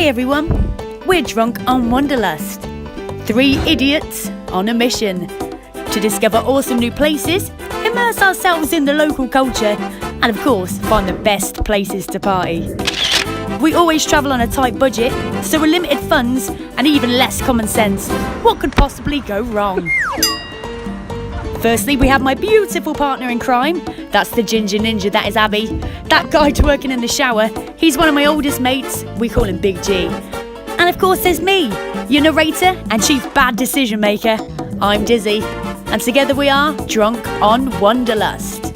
Hey everyone, we're drunk on Wanderlust. 3 idiots on a mission to discover awesome new places, immerse ourselves in the local culture, and of course, find the best places to party. We always travel on a tight budget, so with limited funds and even less common sense, what could possibly go wrong? Firstly, we have my beautiful partner in crime. That's the ginger ninja that is Abby. That guy working in the shower, he's one of my oldest mates. We call him Big G. And of course there's me, your narrator and chief bad decision maker. I'm Dizzy. And together we are drunk on Wanderlust.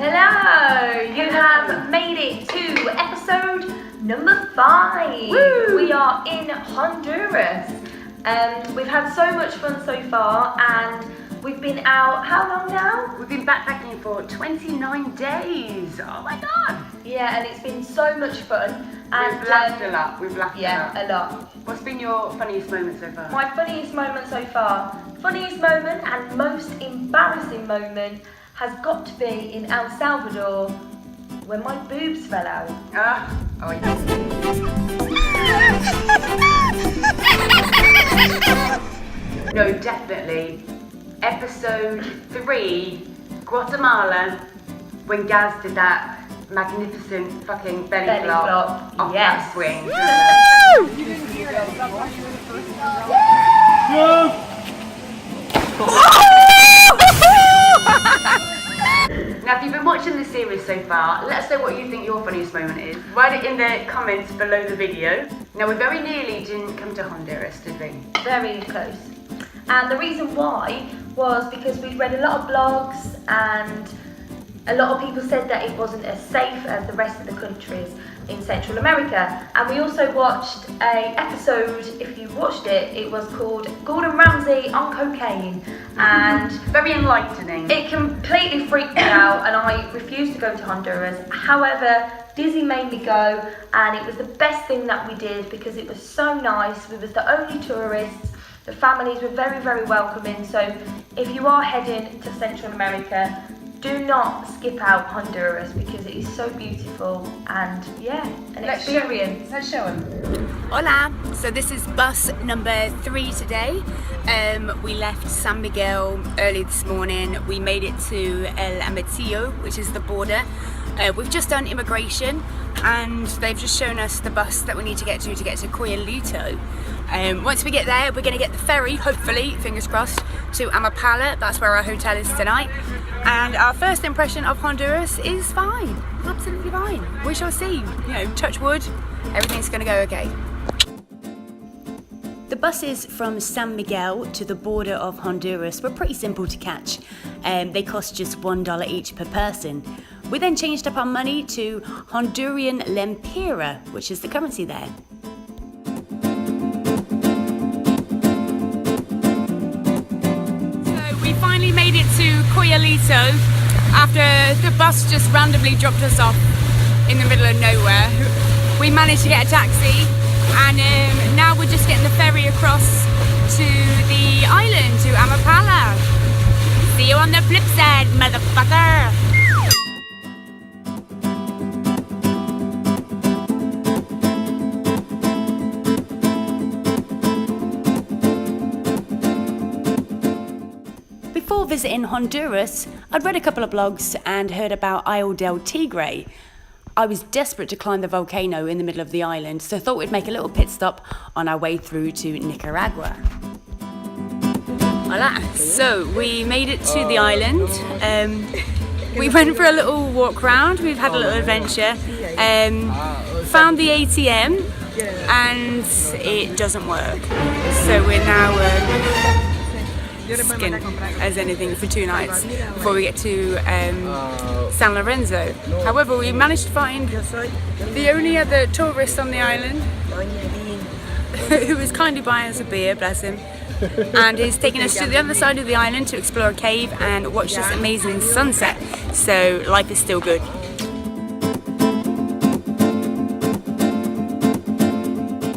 Hello, you have made it to episode number 5. Woo! We are in Honduras. We've had so much fun so far, and we've been out, how long now? We've been backpacking for 29 days. Oh my god! Yeah, and it's been so much fun. And We've laughed a lot. We've laughed yeah, a lot. a lot. What's been your funniest moment so far? My funniest moment so far, funniest moment and most embarrassing moment has got to be in El Salvador when my boobs fell out. Oh yeah. No, definitely. Episode 3, Guatemala, when Gaz did that magnificent fucking belly flop off that swing. Now, if you've been watching the series so far, let us know what you think your funniest moment is. Write it in the comments below the video. Now, we very nearly didn't come to Honduras, did we? Very close. And the reason why was because we'd read a lot of blogs and a lot of people said that it wasn't as safe as the rest of the countries in Central America. And we also watched an episode, if you watched it, it was called Gordon Ramsay on Cocaine. And very enlightening. it completely freaked me out and I refused to go to Honduras. However, Dizzy made me go and it was the best thing that we did because it was so nice. We was the only tourists. The families were very, very welcoming. So if you are heading to Central America, do not skip out Honduras because it is so beautiful and yeah, an experience. Let's show them. Hola! So this is bus number 3 today. We left San Miguel early this morning. We made it to El Amatillo, which is the border. We've just done immigration and they've just shown us the bus that we need to get to Coyolito. Once we get there, we're going to get the ferry, hopefully, fingers crossed, to Amapala. That's where our hotel is tonight. And our first impression of Honduras is fine. It's absolutely fine. We shall see. You know, touch wood, everything's going to go okay. The buses from San Miguel to the border of Honduras were pretty simple to catch. They cost just $1 each per person. We then changed up our money to Honduran lempira, which is the currency there. Finally made it to Coyolito after the bus just randomly dropped us off in the middle of nowhere. We managed to get a taxi and now we're just getting the ferry across to the island, to Amapala. See you on the flip side, motherfucker! Before visiting Honduras, I'd read a couple of blogs and heard about Isla Del Tigre. I was desperate to climb the volcano in the middle of the island, so I thought we'd make a little pit stop on our way through to Nicaragua. Voila! So we made it to the island. We went for a little walk around, we've had a little adventure, found the ATM and it doesn't work. So we're now skin as anything for 2 nights before we get to San Lorenzo. However, we managed to find the only other tourist on the island who was kindly buying us a beer, bless him, and he's taking us to the other side of the island to explore a cave and watch this amazing sunset. So life is still good.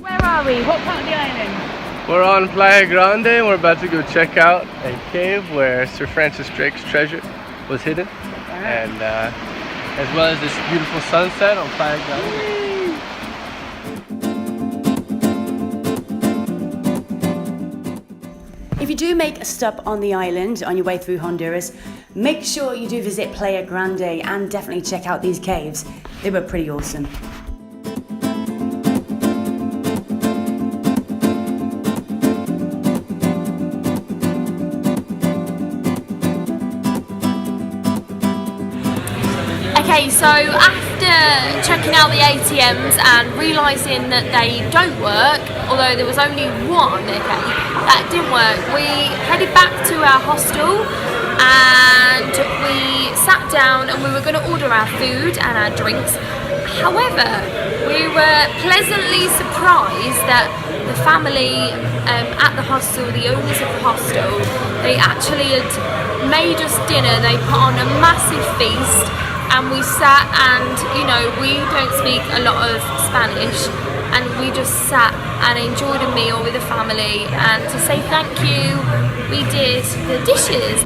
Where are we? What part of the island? We're on Playa Grande and we're about to go check out a cave where Sir Francis Drake's treasure was hidden, and as well as this beautiful sunset on Playa Grande. If you do make a stop on the island on your way through Honduras, make sure you do visit Playa Grande and definitely check out these caves. They were pretty awesome. Okay, so after checking out the ATMs and realising that they don't work, although there was only one, that didn't work, we headed back to our hostel and we sat down and we were going to order our food and our drinks. However, we were pleasantly surprised that the family at the hostel, the owners of the hostel, they actually had made us dinner. They put on a massive feast. And we sat and, you know, we don't speak a lot of Spanish, and we just sat and enjoyed a meal with the family, and to say thank you, we did the dishes.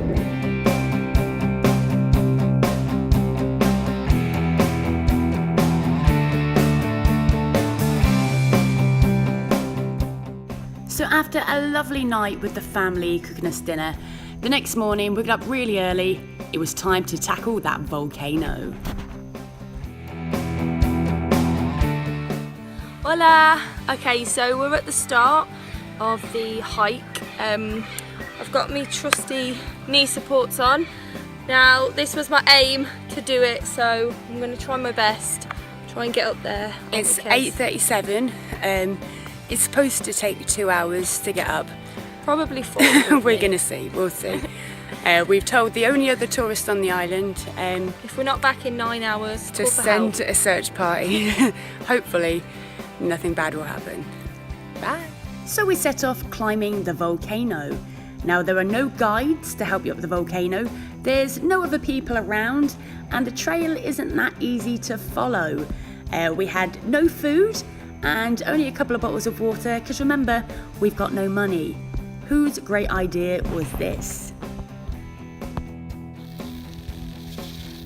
So after a lovely night with the family cooking us dinner, the next morning we got up really early. It was time to tackle that volcano. Hola! Okay, so we're at the start of the hike. I've got my trusty knee supports on. Now, this was my aim to do it, so I'm going to try my best, try and get up there. It's 8:37. It's supposed to take 2 hours to get up. Probably 4. We're going to see, we'll see. We've told the only other tourist on the island, if we're not back in 9 hours, to send a search party. Hopefully nothing bad will happen. Bye. So we set off climbing the volcano. Now, there are no guides to help you up the volcano, there's no other people around, and the trail isn't that easy to follow. We had no food and only a couple of bottles of water, because remember, we've got no money. Whose great idea was this?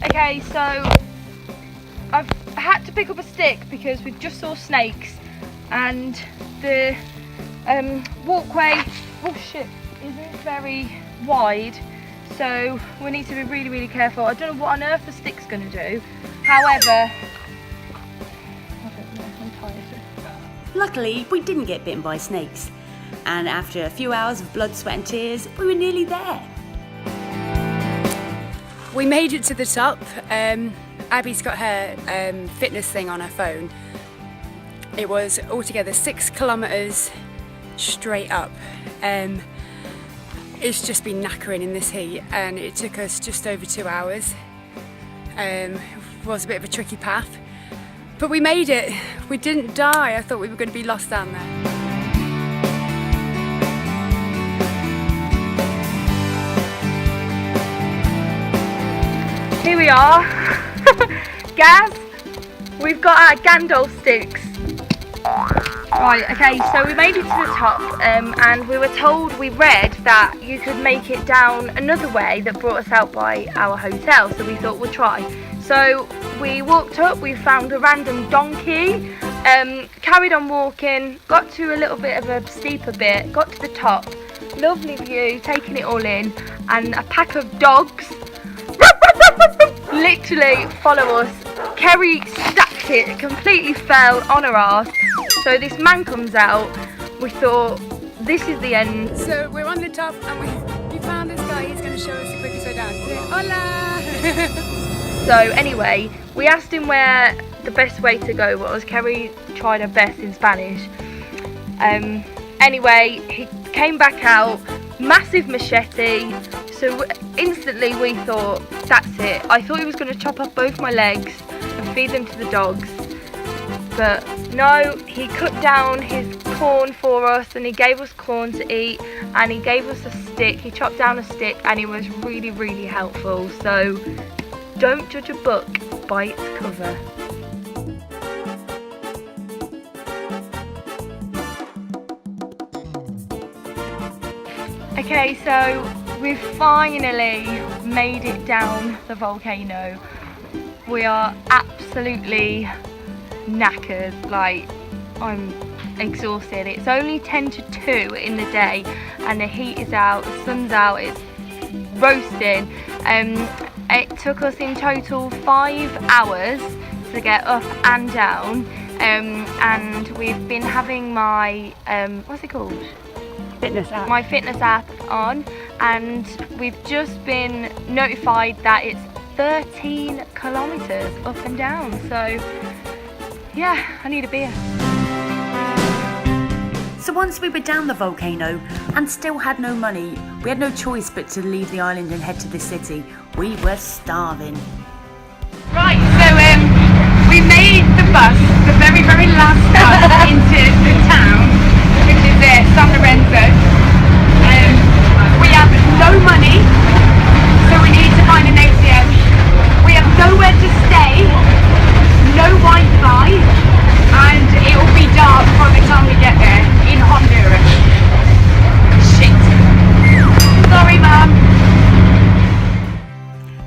Okay, so I've had to pick up a stick because we just saw snakes, and the walkway, isn't very wide, so we need to be really, really careful. I don't know what on earth the stick's going to do. However, I don't know, I'm tired. Luckily, we didn't get bitten by snakes, and after a few hours of blood, sweat and tears, we were nearly there. We made it to the top. Abby's got her fitness thing on her phone. It was altogether 6 kilometres straight up. It's just been knackering in this heat, and it took us just over 2 hours. It was a bit of a tricky path, but we made it. We didn't die. I thought we were going to be lost down there. Here we are. Gaz, we've got our Gandalf sticks. Right, okay, so we made it to the top, and we were told, we read that you could make it down another way that brought us out by our hotel, so we thought we'd try. So we walked up, we found a random donkey, carried on walking, got to a little bit of a steeper bit, got to the top, lovely view, taking it all in, and a pack of dogs literally follow us. Kerry stacked it, completely fell on her ass. So this man comes out, we thought, this is the end. So we're on the top and we found this guy, he's going to show us the quickest way down. Hola! So anyway, we asked him where the best way to go was. Kerry tried her best in Spanish. Anyway, he came back out, massive machete. So instantly we thought, that's it. I thought he was going to chop off both my legs and feed them to the dogs. But no, he cut down his corn for us, and he gave us corn to eat, and he gave us a stick. He chopped down a stick, and he was really, really helpful. So don't judge a book by its cover. Okay, so we've finally made it down the volcano. We are absolutely knackered, like I'm exhausted. It's only 10 to 2 in the day and the heat is out, the sun's out, it's roasting. It took us in total 5 hours to get up and down, and we've been having my what's it called? Fitness app. My fitness app on, and we've just been notified that it's 13 kilometers up and down. So yeah, I need a beer. So once we were down the volcano and still had no money, we had no choice but to leave the island and head to the city. We were starving. Right, so we made the bus, the very, very last bus into the town, which is San Lorenzo. We have no money, so we need to find an ATM. We have nowhere to stay, no Wi-Fi, and it will be dark by the time we get there in Honduras. Shit. Sorry, Mum.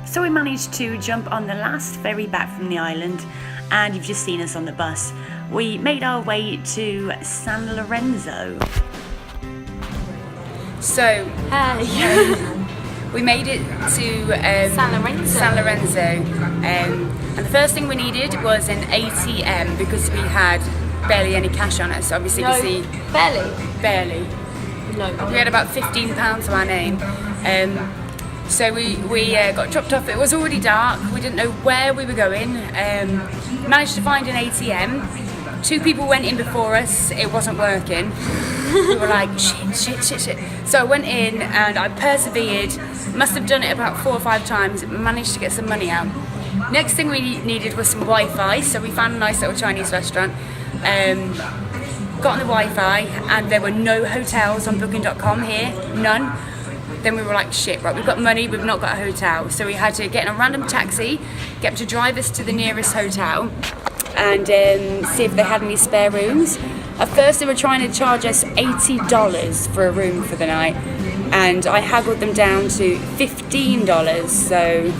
So we managed to jump on the last ferry back from the island, and you've just seen us on the bus. We made our way to San Lorenzo. So, we made it to San Lorenzo. And the first thing we needed was an ATM because we had barely any cash on us. Obviously, you see. Barely. No. We had about £15 to our name. So we got dropped off. It was already dark. We didn't know where we were going. Managed to find an ATM. 2 people went in before us. It wasn't working. We were like, shit. So I went in and I persevered. Must have done it about 4 or 5 times. Managed to get some money out. Next thing we needed was some Wi-Fi. So we found a nice little Chinese restaurant. Got on the Wi-Fi and there were no hotels on booking.com here. None. Then we were like, shit, right, we've got money, we've not got a hotel. So we had to get in a random taxi, get them to drive us to the nearest hotel and see if they had any spare rooms. At first they were trying to charge us $80 for a room for the night, and I haggled them down to $15, so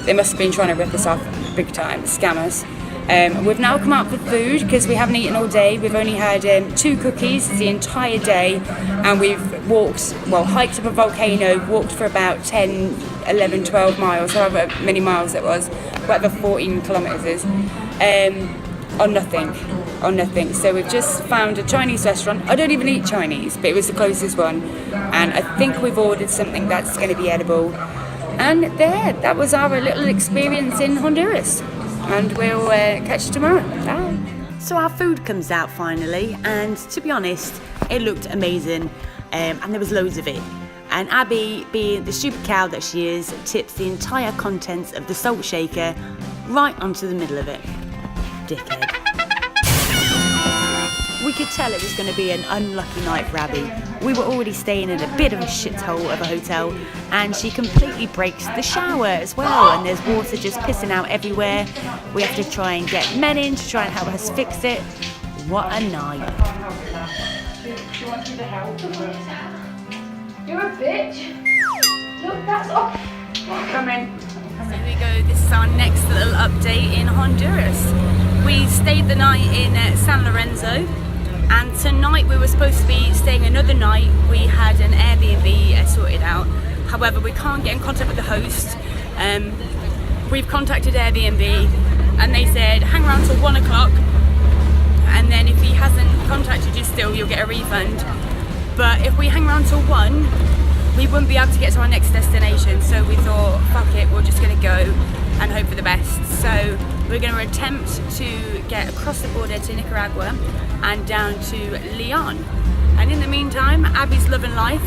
they must have been trying to rip us off big time, scam us. We've now come out for food because we haven't eaten all day. We've only had 2 cookies the entire day, and we've hiked up a volcano, walked for about 10, 11, 12 miles, however many miles it was, whatever 14 kilometres is, on nothing. So we've just found a Chinese restaurant. I don't even eat Chinese, but it was the closest one, and I think we've ordered something that's going to be edible. And that was our little experience in Honduras. And we'll catch you tomorrow. Bye. So our food comes out finally, and to be honest, it looked amazing, and there was loads of it. And Abby, being the stupid cow that she is, tips the entire contents of the salt shaker right onto the middle of it. Dickhead. We could tell it was going to be an unlucky night for Abby. We were already staying in a bit of a shithole of a hotel, and she completely breaks the shower as well, and there's water just pissing out everywhere. We have to try and get men in to try and help us fix it. What a night. You're a bitch. Look, that's off. Come in. So we go, this is our next little update in Honduras. We stayed the night in San Lorenzo, and tonight we were supposed to be staying another night. We had an Airbnb sorted out. However, we can't get in contact with the host. We've contacted Airbnb and they said hang around till 1 o'clock, and then if he hasn't contacted you still, you'll get a refund. But if we hang around till 1, we wouldn't be able to get to our next destination. So we thought, fuck it, we're just gonna go and hope for the best. So we're gonna attempt to get across the border to Nicaragua and down to Leon. And in the meantime, Abby's loving life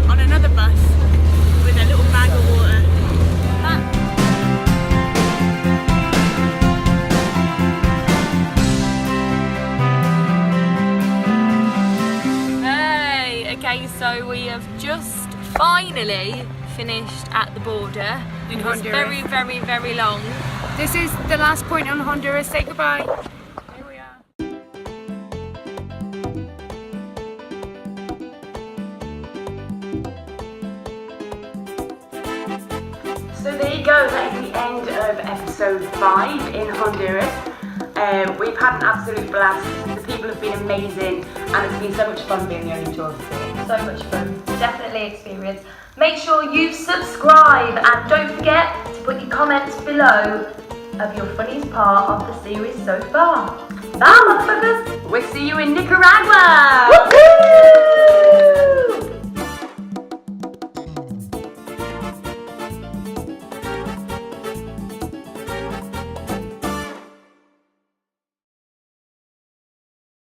on another bus with a little bag of water. Okay, so we have just finally finished at the border. In It was Honduras. very, very long. This is the last point on Honduras. Say goodbye. Here we are. So there you go, that is the end of episode 5 in Honduras. We've had an absolute blast. The people have been amazing, and it's been so much fun being the only tourists here. So much fun, definitely experience. Make sure you subscribe and don't forget to put your comments below of your funniest part of the series so far. Bye, motherfuckers! We'll see you in Nicaragua! Woo-hoo!